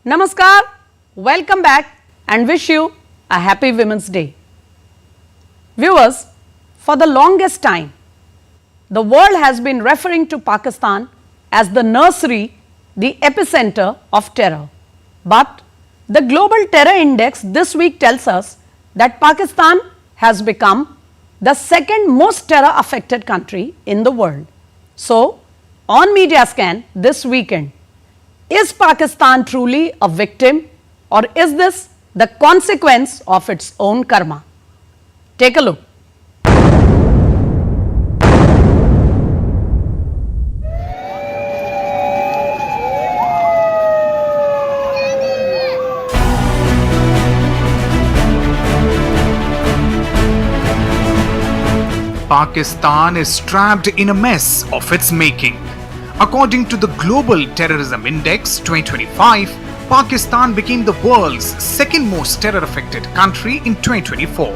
Namaskar, welcome back and wish you a happy Women's Day. Viewers, for the longest time, the world has been referring to Pakistan as the nursery, the epicenter of terror. But the Global Terror Index this week tells us that Pakistan has become the second most terror affected country in the world. So, on Media Scan this weekend, is Pakistan truly a victim or is this the consequence of its own karma? Take a look. Pakistan is trapped in a mess of its making. According to the Global Terrorism Index 2025, Pakistan became the world's second most terror-affected country in 2024.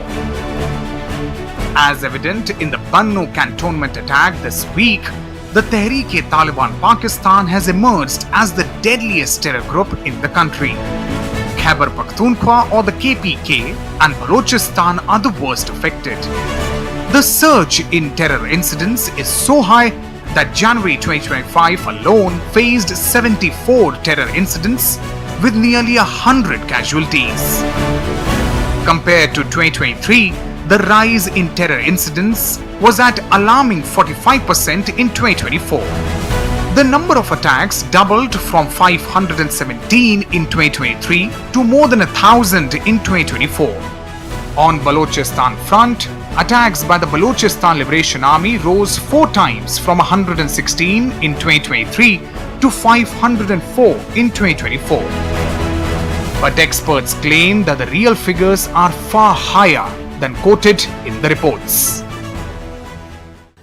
As evident in the Baloch cantonment attack this week, the Tehrik-i-Taliban Pakistan has emerged as the deadliest terror group in the country. Khyber Pakhtunkhwa or the KPK and Balochistan are the worst affected. The surge in terror incidents is so high that January 2025 alone faced 74 terror incidents with nearly 100 casualties. Compared to 2023, the rise in terror incidents was at alarming 45% in 2024. The number of attacks doubled from 517 in 2023 to more than 1,000 in 2024. On Balochistan front, attacks by the Balochistan Liberation Army rose 4 times from 116 in 2023 to 504 in 2024. But experts claim that the real figures are far higher than quoted in the reports.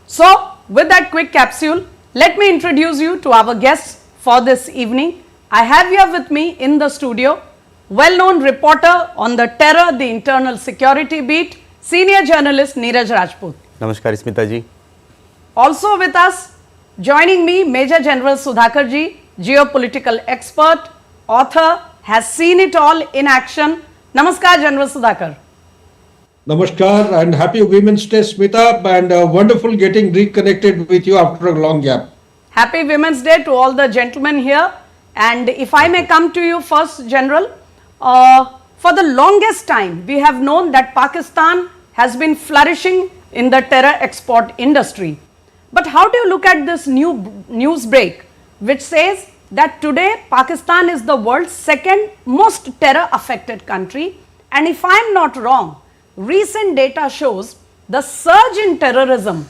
So, with that quick capsule, let me introduce you to our guests for this evening. I have here with me in the studio well-known reporter on the terror, the internal security beat, senior journalist Neeraj Rajput. Namaskar Smita ji. Also with us, joining me, Major General Sudhakar ji, geopolitical expert, author, has seen it all in action. Namaskar, General Sudhakar. Namaskar and happy Women's Day, Smita, and wonderful getting reconnected with you after a long gap. Happy Women's Day to all the gentlemen here. And if I may come to you first, General, for the longest time, we have known that Pakistan has been flourishing in the terror export industry. But how do you look at this new news break, which says that today Pakistan is the world's second most terror affected country? And if I am not wrong, recent data shows the surge in terrorism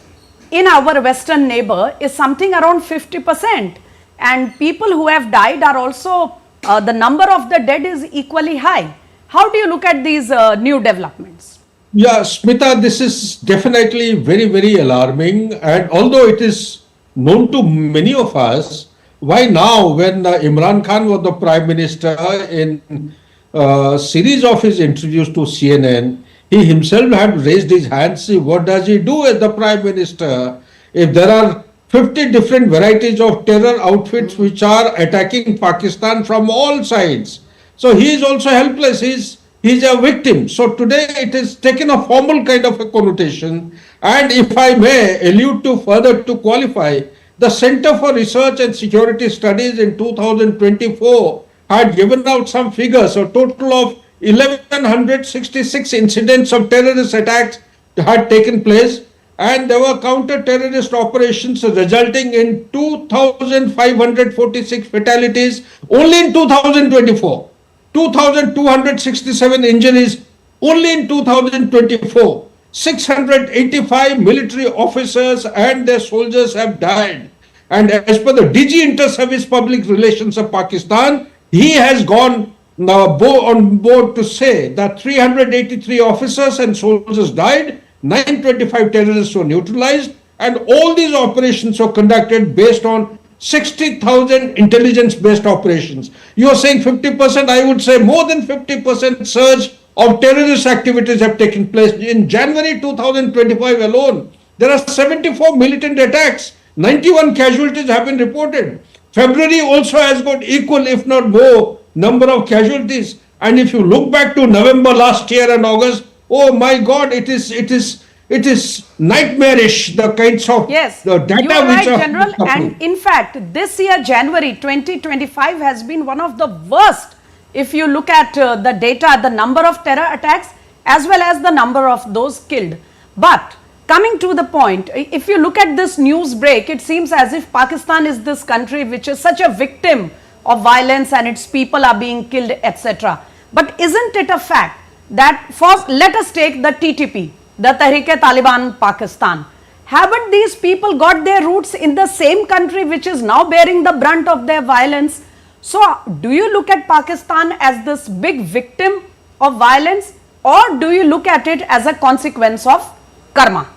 in our western neighbor is something around 50%. And people who have died are also, the number of the dead is equally high. How do you look at these new developments? Yeah, Smita, this is definitely very, very alarming. And although it is known to many of us, why now when Imran Khan was the Prime Minister in a series of his interviews to CNN, he himself had raised his hand. See, what does he do as the Prime Minister if there are 50 different varieties of terror outfits which are attacking Pakistan from all sides? So he is also helpless, he's a victim. So today it is taken a formal kind of a connotation. And if I may allude to further to qualify, the Center for Research and Security Studies in 2024 had given out some figures. A total of 1,166 incidents of terrorist attacks had taken place. And there were counter-terrorist operations resulting in 2,546 fatalities only in 2024. 2,267 injuries only in 2024. 685 military officers and their soldiers have died. And as per the DG Inter-Service Public Relations of Pakistan, he has gone on board to say that 383 officers and soldiers died, 925 terrorists were neutralized, and all these operations were conducted based on 60,000 intelligence-based operations. You are saying 50%, I would say more than 50% surge of terrorist activities have taken place. In January 2025 alone, there are 74 militant attacks, 91 casualties have been reported. February also has got equal, if not more, number of casualties. And if you look back to November last year and August, oh my God, it is nightmarish, the kinds of Yes, the data you are which right, are General. coming. And in fact, this year, January 2025 has been one of the worst. If you look at the data, the number of terror attacks as well as the number of those killed. But coming to the point, if you look at this news break, it seems as if Pakistan is this country which is such a victim of violence and its people are being killed, etc. But isn't it a fact that, first, let us take the TTP, the Tehrik-i-Taliban Pakistan. Haven't these people got their roots in the same country which is now bearing the brunt of their violence? So, do you look at Pakistan as this big victim of violence, or do you look at it as a consequence of karma?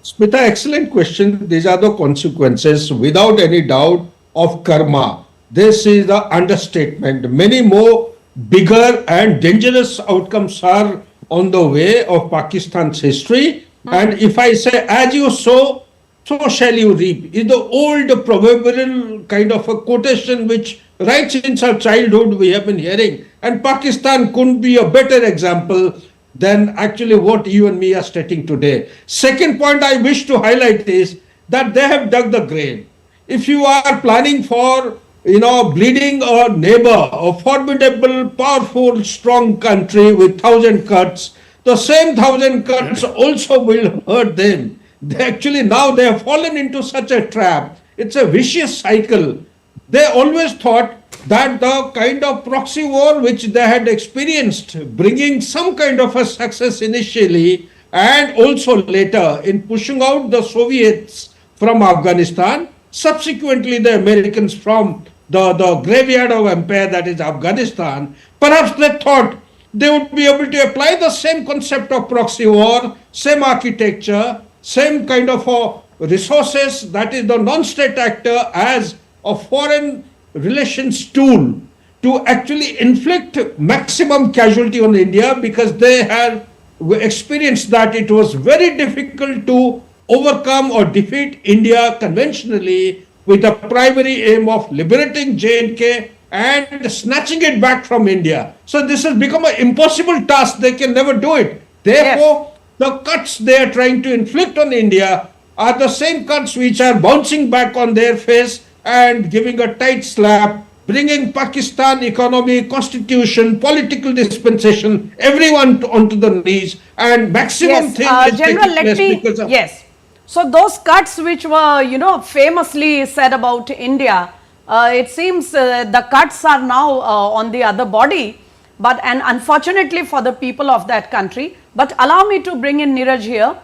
Smita, excellent question. These are the consequences, without any doubt, of karma. This is the understatement. Many more bigger and dangerous outcomes are on the way of Pakistan's history. And if I say, as you sow, so shall you reap, is the old proverbial kind of a quotation which right since our childhood we have been hearing. And Pakistan couldn't be a better example than actually what you and me are stating today. Second point I wish to highlight is that they have dug the grave. If you are planning for, bleeding a neighbor, a formidable, powerful, strong country with 1,000 cuts, the same 1,000 cuts also will hurt them. Now they have fallen into such a trap. It's a vicious cycle. They always thought that the kind of proxy war which they had experienced, bringing some kind of a success initially and also later in pushing out the Soviets from Afghanistan, subsequently the Americans from the graveyard of empire that is Afghanistan, perhaps they thought they would be able to apply the same concept of proxy war, same architecture, same kind of resources, that is the non-state actor as a foreign relations tool to actually inflict maximum casualty on India, because they have experienced that it was very difficult to overcome or defeat India conventionally with the primary aim of liberating J&K and snatching it back from India. So this has become an impossible task. They can never do it. Therefore, the cuts they are trying to inflict on India are the same cuts which are bouncing back on their face and giving a tight slap, bringing Pakistan economy, constitution, political dispensation, everyone onto the knees, and maximum thing is General, taking place because of... Yes. So those cuts which were, famously said about India, it seems the cuts are now on the other body, and unfortunately for the people of that country. But allow me to bring in Neeraj here.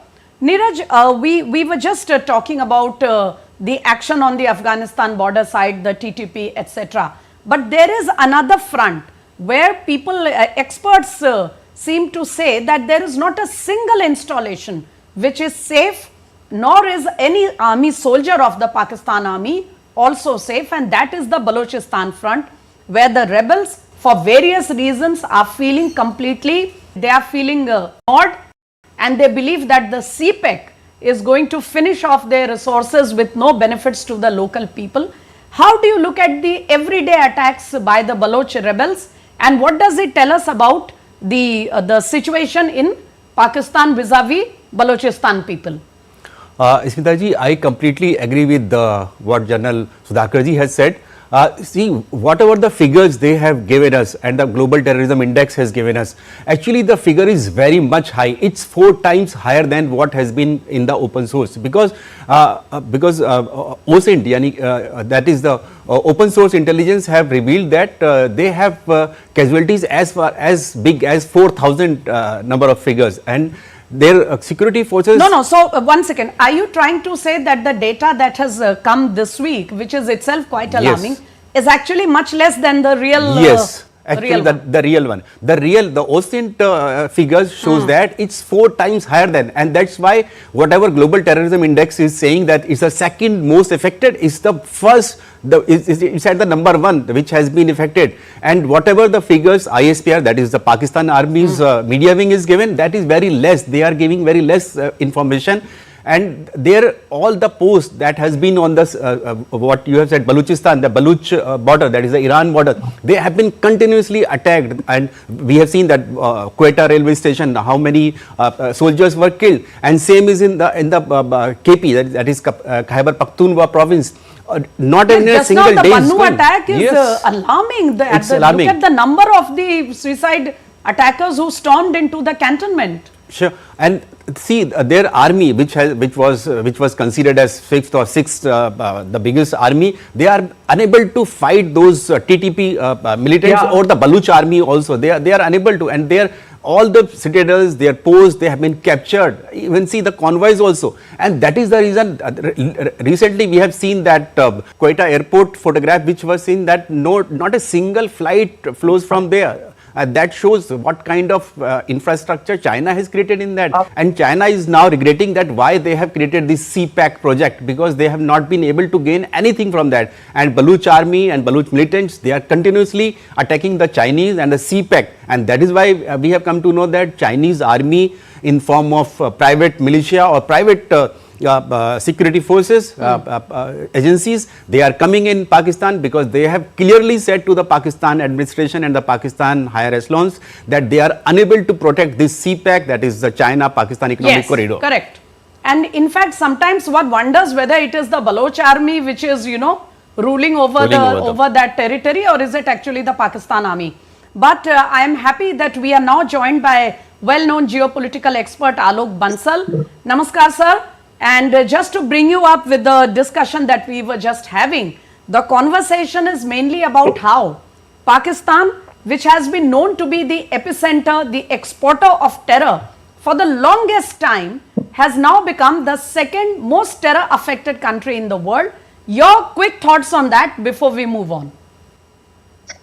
Neeraj, we were just talking about the action on the Afghanistan border side, the TTP, etc. But there is another front where people, experts seem to say that there is not a single installation which is safe, nor is any army soldier of the Pakistan army also safe, and that is the Balochistan front, where the rebels for various reasons are feeling completely, they are feeling ignored, and they believe that the CPEC is going to finish off their resources with no benefits to the local people. How do you look at the everyday attacks by the Baloch rebels, and what does it tell us about the situation in Pakistan vis-a-vis Balochistan people? Smita ji, I completely agree with what General Sudhakar ji has said. See, whatever the figures they have given us and the Global Terrorism Index has given us, actually the figure is very much high. It's 4 times higher than what has been in the open source, because OSINT, that is the open source intelligence, have revealed that they have casualties as big as 4,000 number of figures, and their security forces... No. So, 1 second. Are you trying to say that the data that has come this week, which is itself quite alarming, is actually much less than the real... Yes. Actually, the real one. The OSINT figures shows that it's 4 times higher than, and that's why whatever Global Terrorism Index is saying that it's the second most affected, is the first, it's at the number 1 which has been affected. And whatever the figures ISPR, that is the Pakistan Army's media wing, is given, that is very less. They are giving very less information. And there, all the posts that has been on this, what you have said, Balochistan, the Baloch border, that is the Iran border, they have been continuously attacked, and we have seen that Quetta railway station, how many soldiers were killed, and same is in the KP, that is Khyber Pakhtunkhwa province. Not in a just single now day. the Bannu attack is alarming. Alarming. Look at the number of the suicide attackers who stormed into the cantonment. Sure, and see their army, which was considered as fifth or sixth, the biggest army, they are unable to fight those TTP militants or the Baloch army also. They are unable to, and all the citadels, their posts, they have been captured. Even see the convoys also, and that is the reason. Recently, we have seen that Quetta airport photograph, which was seen that not a single flight flows from there. That shows what kind of infrastructure China has created in that. And China is now regretting that why they have created this CPEC project, because they have not been able to gain anything from that. And Baloch army and Baloch militants, they are continuously attacking the Chinese and the CPEC. And that is why we have come to know that Chinese army in form of private militia or private security forces, agencies, they are coming in Pakistan, because they have clearly said to the Pakistan administration and the Pakistan higher echelons that they are unable to protect this CPEC, that is the China-Pakistan economic corridor. Correct. And in fact, sometimes one wonders whether it is the Baloch army which is, ruling over that territory, or is it actually the Pakistan army. But I am happy that we are now joined by well-known geopolitical expert Alok Bansal. Namaskar, sir. And just to bring you up with the discussion that we were just having, the conversation is mainly about how Pakistan, which has been known to be the epicenter, the exporter of terror for the longest time, has now become the second most terror affected country in the world. Your quick thoughts on that before we move on.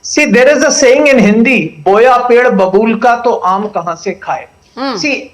See, there is a saying in Hindi, boya ped babool ka to aam kahan se khaye. See,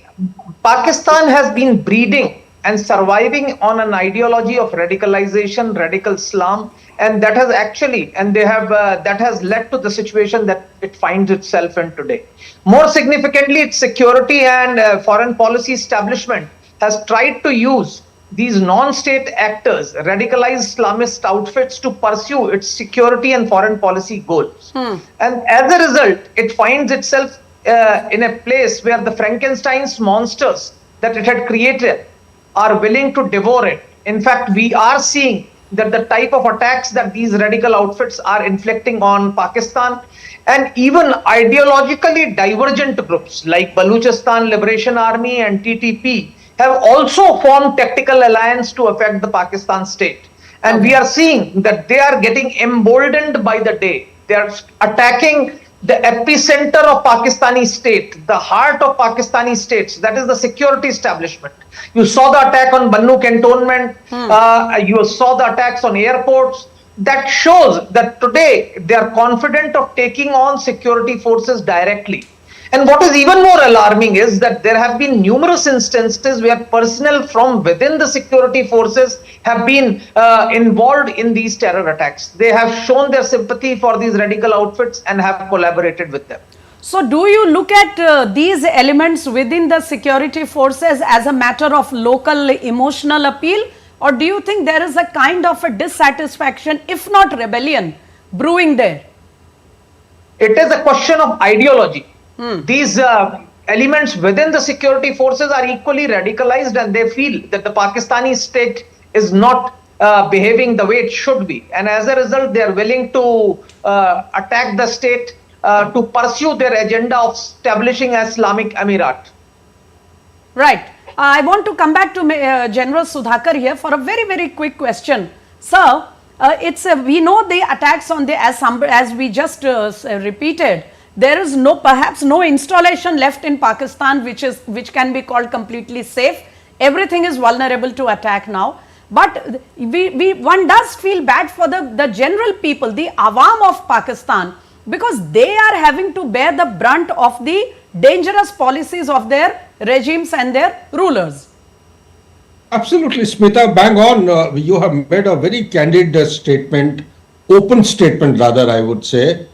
Pakistan has been breeding and surviving on an ideology of radicalization, radical Islam, and that has actually, that has led to the situation that it finds itself in today. More significantly, its security and foreign policy establishment has tried to use these non-state actors, radicalized Islamist outfits, to pursue its security and foreign policy goals. And as a result, it finds itself in a place where the Frankenstein's monsters that it had created are willing to devour it. In fact, we are seeing that the type of attacks that these radical outfits are inflicting on Pakistan, and even ideologically divergent groups like Balochistan Liberation Army and TTP have also formed tactical alliance to affect the Pakistan state. And we are seeing that they are getting emboldened by the day. They are attacking the epicenter of Pakistani state, the heart of Pakistani states, that is the security establishment. You saw the attack on Bannu cantonment, you saw the attacks on airports. That shows that today they are confident of taking on security forces directly. And what is even more alarming is that there have been numerous instances where personnel from within the security forces have been involved in these terror attacks. They have shown their sympathy for these radical outfits and have collaborated with them. So do you look at these elements within the security forces as a matter of local emotional appeal, or do you think there is a kind of a dissatisfaction, if not rebellion, brewing there? It is a question of ideology. These elements within the security forces are equally radicalized, and they feel that the Pakistani state is not behaving the way it should be. And as a result, they are willing to attack the state to pursue their agenda of establishing an Islamic Emirat. Right. I want to come back to General Sudhakar here for a very, very quick question. Sir, we know the attacks on the, as we just repeated, there is perhaps no installation left in Pakistan which can be called completely safe. Everything is vulnerable to attack now. But one does feel bad for the general people, the Awam of Pakistan, because they are having to bear the brunt of the dangerous policies of their regimes and their rulers. Absolutely, Smita, bang on. You have made a very candid statement, open statement rather, I would say.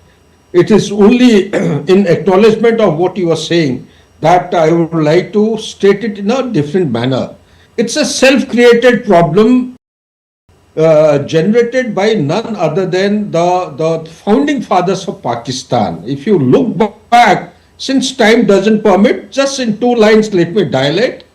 It is only in acknowledgement of what you are saying that I would like to state it in a different manner. It's a self-created problem generated by none other than the founding fathers of Pakistan. If you look back, since time doesn't permit, just in 2 lines, let me dilate.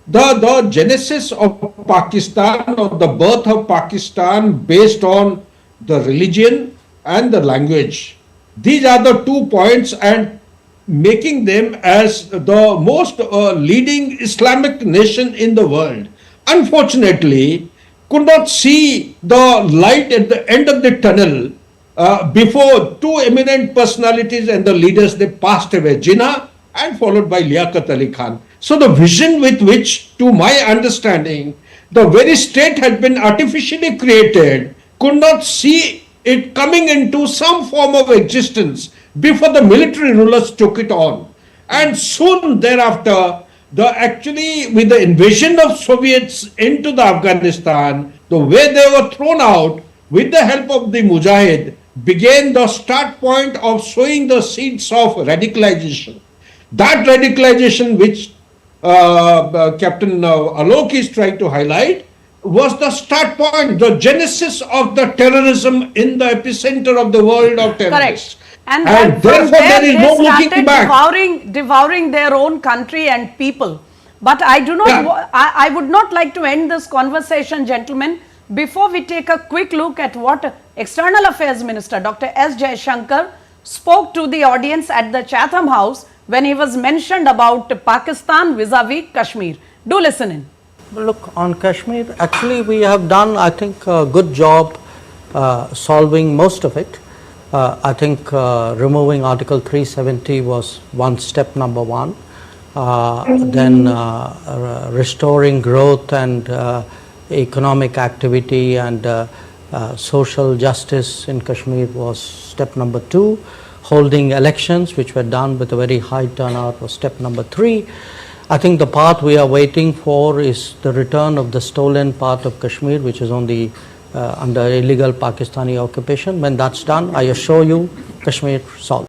The genesis of Pakistan, or the birth of Pakistan, based on the religion and the language. These are the 2 points, and making them as the most leading Islamic nation in the world. Unfortunately, could not see the light at the end of the tunnel before 2 eminent personalities and the leaders, they passed away, Jinnah and followed by Liaquat Ali Khan. So the vision with which, to my understanding, the very state had been artificially created, could not see it coming into some form of existence before the military rulers took it on. And soon thereafter, actually with the invasion of Soviets into the Afghanistan, the way they were thrown out with the help of the Mujahid began the start point of sowing the seeds of radicalization. That radicalization which Captain Alok is trying to highlight was the start point, the genesis of the terrorism in the epicenter of the world of terrorists. Correct. And therefore there is no looking back. Devouring their own country and people. But I do not, I would not like to end this conversation, gentlemen, before we take a quick look at what External Affairs Minister Dr. S. Jaishankar spoke to the audience at the Chatham House when he was mentioned about Pakistan vis-a-vis Kashmir. Do listen in. Look, on Kashmir, actually we have done, I think, a good job solving most of it. I think removing Article 370 was step number 1. Then restoring growth and economic activity and social justice in Kashmir was step number 2. Holding elections, which were done with a very high turnout, was step number 3. I think the path we are waiting for is the return of the stolen part of Kashmir, which is on the under illegal Pakistani occupation. When that's done, I assure you, Kashmir solved.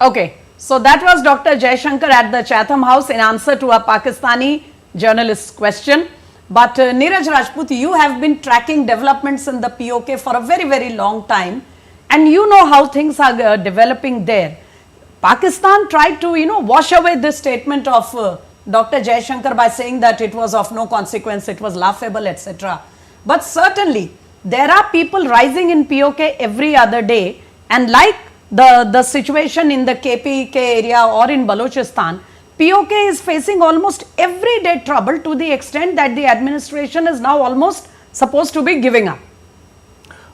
Okay, so that was Dr. Jaishankar at the Chatham House in answer to a Pakistani journalist's question. But Neeraj Rajput, you have been tracking developments in the POK for a very, very long time, and you know how things are developing there. Pakistan tried to, wash away this statement of Dr. Jaishankar by saying that it was of no consequence, it was laughable, etc. But certainly, there are people rising in POK every other day, and like the situation in the KPEK area or in Balochistan, POK is facing almost everyday trouble to the extent that the administration is now almost supposed to be giving up.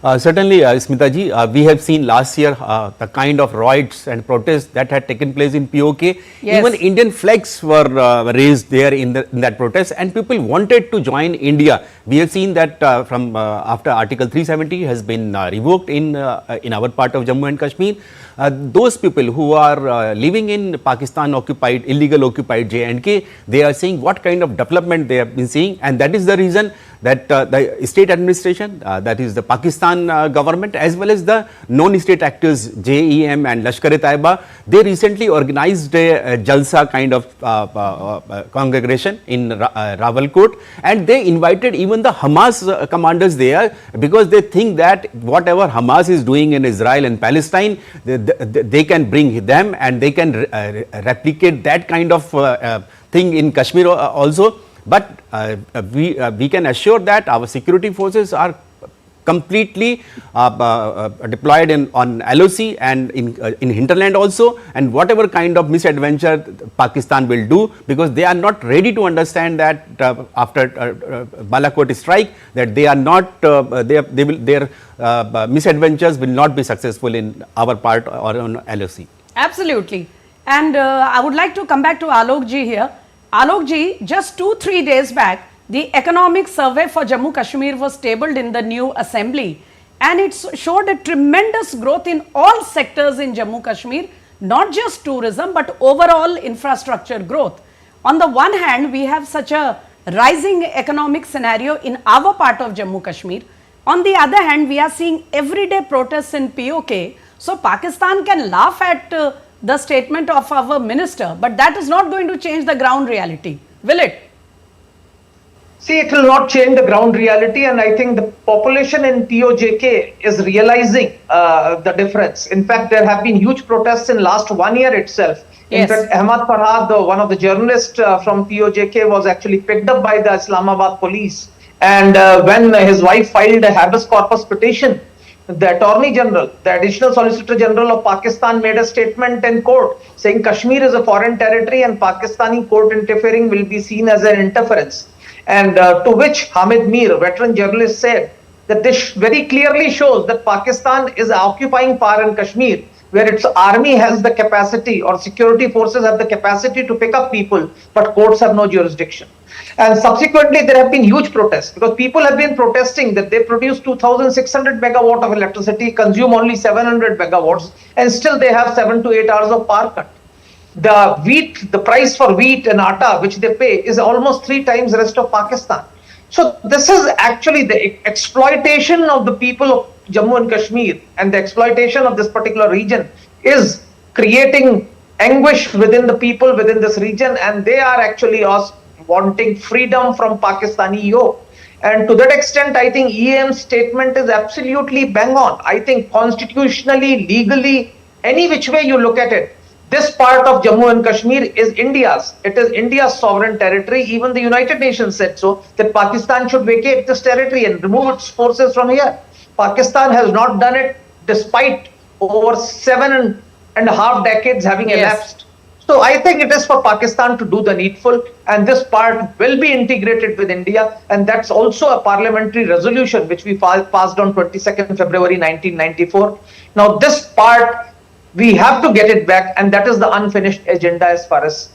Certainly, Smita ji, we have seen last year the kind of riots and protests that had taken place in POK. Yes. Even Indian flags were raised there in that protest, and people wanted to join India. We have seen that from after Article 370 has been revoked in our part of Jammu and Kashmir. Those people who are living in Pakistan-occupied, illegal occupied J&K, they are saying what kind of development they have been seeing, and that is the reason that the state administration, that is the Pakistan government, as well as the non-state actors JEM and Lashkar-e-Taiba, they recently organized a Jalsa kind of congregation in Rawalkot, and they invited even the Hamas commanders there, because they think that whatever Hamas is doing in Israel and Palestine, they can bring them and they can replicate that kind of thing in Kashmir also. But we can assure that our security forces are completely deployed on LOC and in hinterland also, and whatever kind of misadventure Pakistan will do, because they are not ready to understand that after Balakot strike, that they are not their misadventures will not be successful in our part or on LOC. Absolutely. And I would like to come back to Alok ji here. Alok ji, just 2-3 days back, the economic survey for Jammu Kashmir was tabled in the new assembly, and it showed a tremendous growth in all sectors in Jammu Kashmir, not just tourism but overall infrastructure growth. On the one hand, we have such a rising economic scenario in our part of Jammu Kashmir. On the other hand, we are seeing everyday protests in POK. So Pakistan can laugh at the statement of our minister, but that is not going to change the ground reality, will it? See, it will not change the ground reality, and I think the population in POJK is realizing the difference. In fact, there have been huge protests in last 1 year itself. In Yes. fact, Ahmad Farhad, one of the journalists from POJK, was actually picked up by the Islamabad police. And when his wife filed a habeas corpus petition, the Attorney General, the Additional Solicitor General of Pakistan, made a statement in court saying Kashmir is a foreign territory and Pakistani court interfering will be seen as an interference. And to which Hamid Mir, a veteran journalist, said that this very clearly shows that Pakistan is occupying power in Kashmir, where its army has the capacity or security forces have the capacity to pick up people, but courts have no jurisdiction. And subsequently, there have been huge protests because people have been protesting that they produce 2,600 megawatt of electricity, consume only 700 megawatts, and still they have 7 to 8 hours of power cut. The price for wheat and atta which they pay is almost 3 times the rest of Pakistan. So this is actually the exploitation of the people of Jammu and Kashmir, and the exploitation of this particular region is creating anguish within the people within this region, and they are actually wanting freedom from Pakistani yoke. And to that extent, I think EAM's statement is absolutely bang on. I think constitutionally, legally, any which way you look at it, this part of Jammu and Kashmir is India's. It is India's sovereign territory. Even the United Nations said so, that Pakistan should vacate this territory and remove its forces from here. Pakistan has not done it despite over 7.5 decades having elapsed. So I think it is for Pakistan to do the needful, and this part will be integrated with India, and that's also a parliamentary resolution which we passed on 22nd February 1994. Now this part, we have to get it back, and that is the unfinished agenda as far as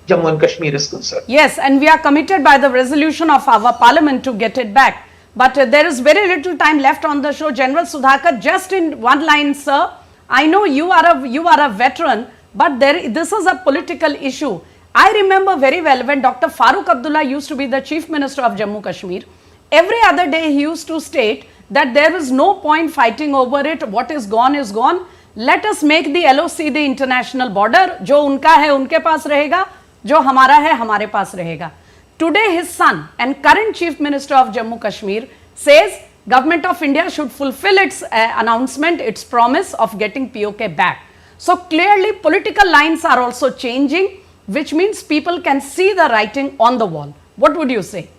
Jammu and Kashmir is concerned. Yes, and we are committed by the resolution of our parliament to get it back. But there is very little time left on the show. General Sudhakar, just in one line, sir, I know you are a veteran, but this is a political issue. I remember very well when Dr. Farooq Abdullah used to be the Chief Minister of Jammu Kashmir. Every other day he used to state that there is no point fighting over it. What is gone is gone. Let us make the LOC the international border. जो उनका है उनके पास रहेगा, जो हमारा है हमारे पास रहेगा. Today his son and current Chief Minister of Jammu Kashmir says Government of India should fulfill its announcement, its promise of getting POK back. So clearly political lines are also changing, which means people can see the writing on the wall. What would you say?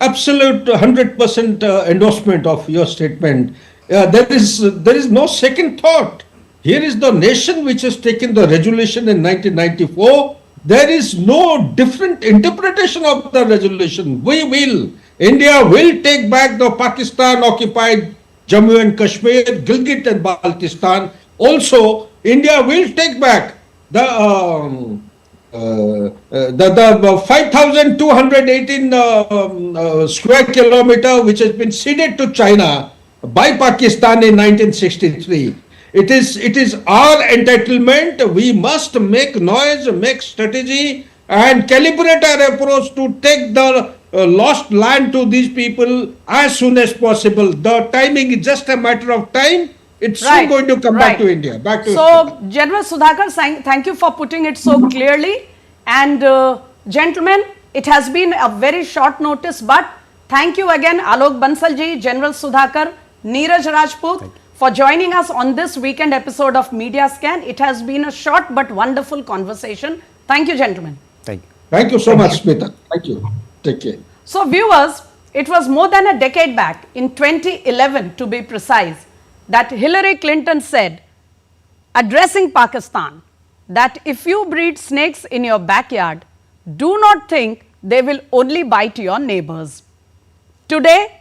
Absolute 100% endorsement of your statement. There is no second thought. Here is the nation which has taken the resolution in 1994. There is no different interpretation of the resolution. India will take back the Pakistan-occupied Jammu and Kashmir, Gilgit and Baltistan. Also, India will take back the 5,218 square kilometer which has been ceded to China by Pakistan in 1963. It is our entitlement. We must make noise, make strategy, and calibrate our approach to take the lost land to these people as soon as possible. The timing is just a matter of time. It's soon going to come back to India. General Sudhakar, thank you for putting it so clearly. And gentlemen, it has been a very short notice, but thank you again, Alok Bansalji, General Sudhakar, Neeraj Rajput, for joining us on this weekend episode of Media Scan. It has been a short but wonderful conversation. Thank you, gentlemen. Thank you. Thank you so much, Smita. Thank you. Take care. So, viewers, it was more than a decade back, in 2011 to be precise, that Hillary Clinton said, addressing Pakistan, that if you breed snakes in your backyard, do not think they will only bite your neighbors. Today,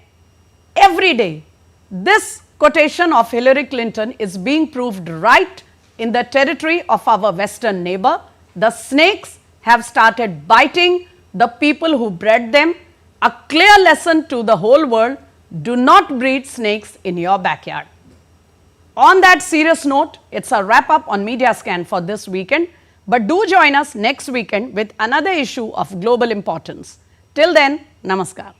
every day, this quotation of Hillary Clinton is being proved right in the territory of our western neighbor. The snakes have started biting the people who bred them. A clear lesson to the whole world: do not breed snakes in your backyard. On that serious note, it's a wrap up on Media Scan for this weekend. But do join us next weekend with another issue of global importance. Till then, namaskar.